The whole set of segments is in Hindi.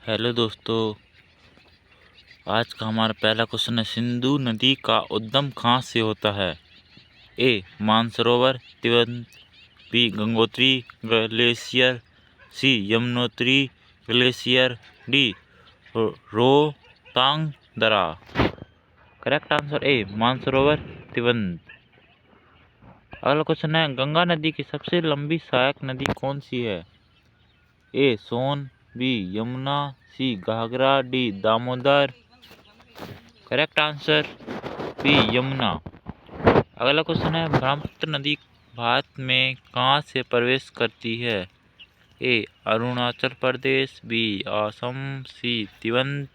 हेलो दोस्तों, आज का हमारा पहला क्वेश्चन है। सिंधु नदी का उद्गम कहाँ से होता है? ए मानसरोवर तिब्बत, बी गंगोत्री ग्लेशियर, सी यमुनोत्री ग्लेशियर, डी रोहतांग दर्रा। करेक्ट आंसर ए मानसरोवर तिब्बत। अगला क्वेश्चन है, गंगा नदी की सबसे लंबी सहायक नदी कौन सी है? A Son, B Yamuna, C Ghaghara, D Damodar. Correct answer B Yamuna. अगला क्वेश्चन है, ब्रह्मपुत्र नदी भारत में कहाँ से प्रवेश करती है? A Arunachal Pradesh, B Assam, C Tibet,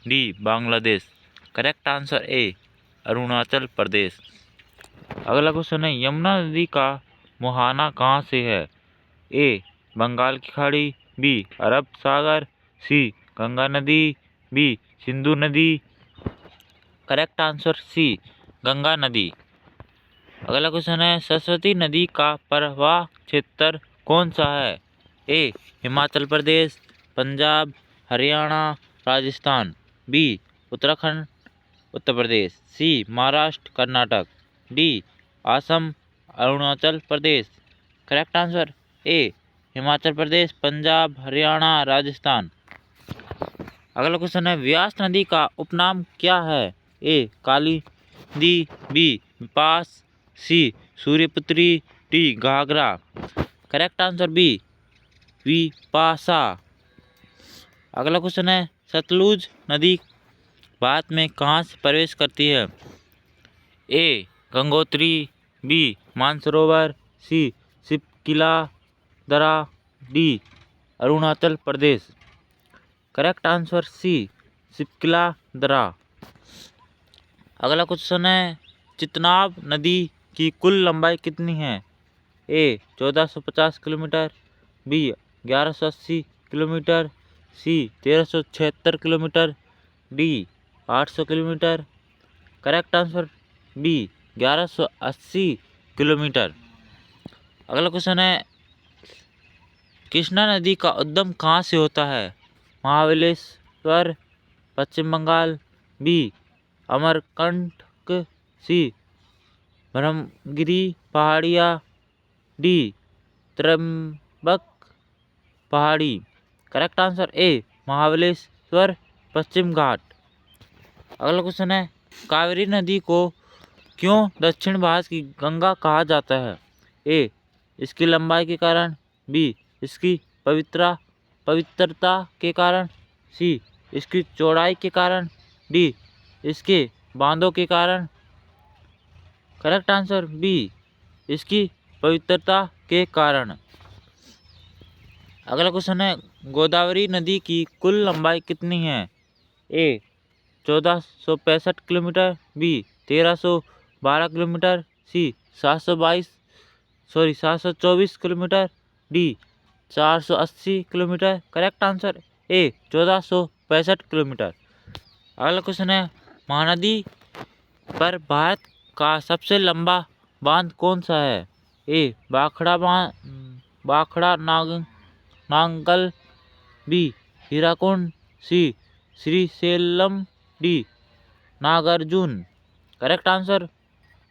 D Bangladesh. Correct answer A Arunachal Pradesh. अगला क्वेश्चन है, यमुना नदी का मुहाना कहाँ से है? ए बंगाल की खाड़ी, बी अरब सागर, सी गंगा नदी, बी सिंधु नदी। करेक्ट आंसर सी गंगा नदी। अगला क्वेश्चन है, सरस्वती नदी का प्रवाह क्षेत्र कौन सा है? A Himachal Pradesh, Punjab, Haryana, Rajasthan, B Uttarakhand, Uttar Pradesh, C Maharashtra, Karnataka, D Assam, Arunachal Pradesh. Correct answer A Himachal Pradesh, Punjab, Haryana, Rajasthan. अगला क्वेश्चन है, व्यास नदी का उपनाम क्या है? ए काली नदी, B Bipas, C Suryaputri, D Ghaghara. Correct answer B Vipasha. अगला क्वेश्चन है, सतलुज नदी भारत में कहाँ से प्रवेश करती है? ए गंगोत्री, बी मानसरोवर, सी शिपकिला दर्रा, D Arunachal Pradesh. Correct answer C Shipki La दर्रा। अगला क्वेश्चन है, चितनाब नदी की कुल लंबाई कितनी है? A 1450 kilometre, B 1180 kilometre, C 1376 kilometre, D 800 kilometre. Correct answer B 1180 kilometre. अगला क्वेश्चन है, कृष्णा नदी का उद्गम कहाँ से होता है? महाबलेश्वर, पश्चिम बंगाल, बी अमरकंटक, सी ब्रह्मगिरी पहाड़िया, डी त्र्यंबक पहाड़ी। Correct answer A Mahabaleshwar, Paschim Ghat. अगला क्वेश्चन है, कावेरी नदी को क्यों दक्षिण भारत की गंगा कहा जाता है? ए इसकी लंबाई के कारण, बी इसकी पवित्रता के कारण, सी इसकी चौड़ाई के कारण, डी इसके बांधों के कारण। करेक्ट आंसर बी इसकी पवित्रता के कारण। अगला क्वेश्चन है, गोदावरी नदी की कुल लंबाई कितनी है? A 1465 kilometre, B 1312 kilometre, C 724 kilometre, D 480 kilometre. Correct answer A 1465 kilometre. अगला क्वेश्चन है, महानदी पर भारत का सबसे लंबा बांध कौन सा है? ए बाखड़ा Nangal, B Hirakud, C Srisailam, D Nagarjun. Correct answer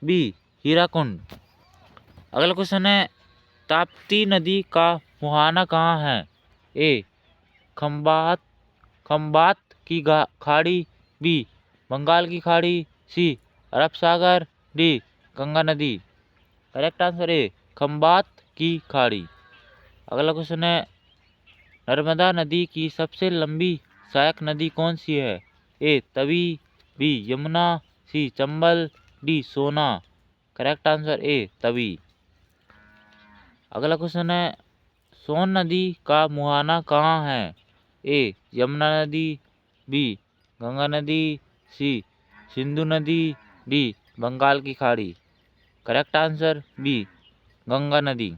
B Hirakud. अगला क्वेश्चन है, ताप्ती नदी का मुहाना कहाँ है? ए खंबात की खाड़ी, बी बंगाल की खाड़ी, सी अरब सागर, डी गंगा नदी। करेक्ट आंसर ए खंबात की खाड़ी। अगला क्वेश्चन है, नर्मदा नदी की सबसे लंबी सहायक नदी कौन सी है? ए तवी, बी यमुना, सी चंबल, डी सोना। करेक्ट आंसर ए तवी। अगला क्वेश्चन है, सोन नदी का मुहाना कहाँ है? ए यमुना नदी, बी गंगा नदी, सी सिंधु नदी, डी बंगाल की खाड़ी। करेक्ट आंसर बी गंगा नदी।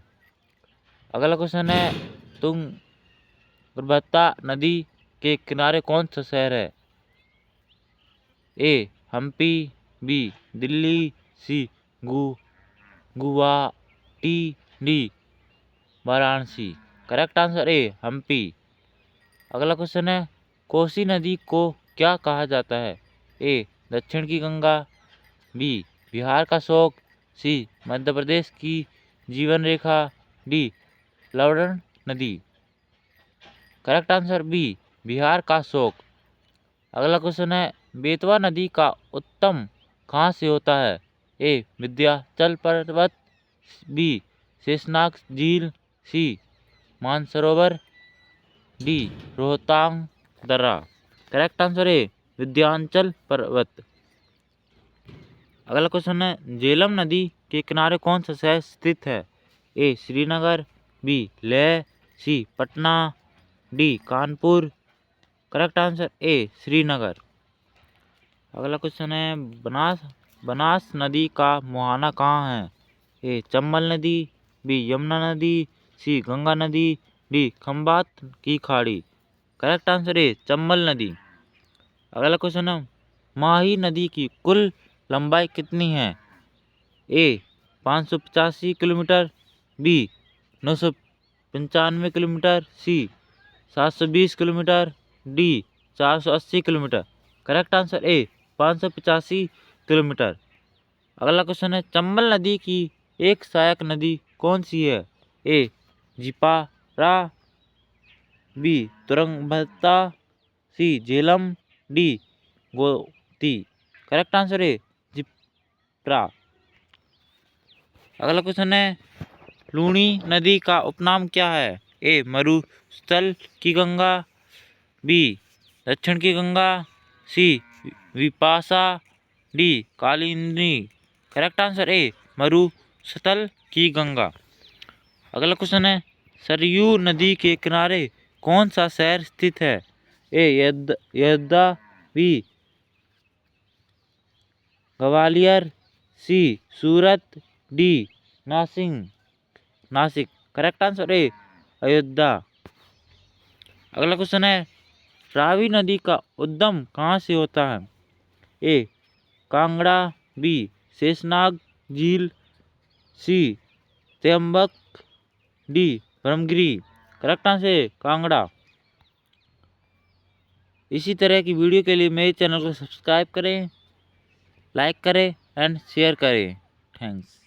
अगला क्वेश्चन है, तुंगभद्रा नदी के किनारे कौन सा शहर है? A Hampi, B Delhi, C Guwahati, D Varanasi. Correct answer A Hampi. अगला क्वेश्चन है, कोसी नदी को क्या कहा जाता है? ए दक्षिण की गंगा, बी बिहार का शोक, सी मध्य प्रदेश की जीवन रेखा, डी लवण नदी। करेक्ट आंसर बी बिहार का शोक। अगला क्वेश्चन है, बेतवा नदी का उत्गम कहाँ से होता है? ए विंध्याचल पर्वत, बी शेषनाग झील, सी मानसरोवर, डी रोहतांग दर्रा। करेक्ट आंसर है विंध्याचल पर्वत। अगला क्वेश्चन है, झेलम नदी के किनारे कौन सा शहर स्थित है? A Srinagar, B Leh, C Patna, D Kanpur. Correct answer A Srinagar. अगला क्वेश्चन है, बनास नदी का मुहाना कहाँ है? ए चंबल नदी, बी यमुना नदी, सी गंगा नदी, डी खंबात की खाड़ी। करेक्ट आंसर ए चंबल नदी। अगला क्वेश्चन है, माही नदी की कुल लंबाई कितनी है? A 585 kilometre, B 995 kilometre, C 720 kilometre, D 480 kilometre. Correct answer A 585 kilometre. अगला क्वेश्चन है, चंबल नदी की एक सहायक नदी कौन सी है? A Shipra, B Tungabhadra, C Jhelum, D Gomti. Correct answer है झिप्रा। अगला क्वेश्चन है, लूनी नदी का उपनाम क्या है? ए मरुस्थल की गंगा, बी दक्षिण की Ganga, C Vipasha, D Kalindi. Correct answer A मरुस्थल की गंगा। अगला क्वेश्चन है, सरयू नदी के किनारे कौन सा शहर स्थित है? A Ayodhya, B Gwalior, C Surat, D Nashik. Correct answer A Ayodhya. अगला क्वेश्चन है, रावी नदी का उद्गम कहाँ से होता है? ए कांगड़ा, बी शेषनाग झील, C Trimbak, D Brahmagiri. Correct answer है कांगड़ा। इसी तरह की वीडियो के लिए मेरे चैनल को सब्सक्राइब करें, लाइक करें एंड शेयर करें। थैंक्स।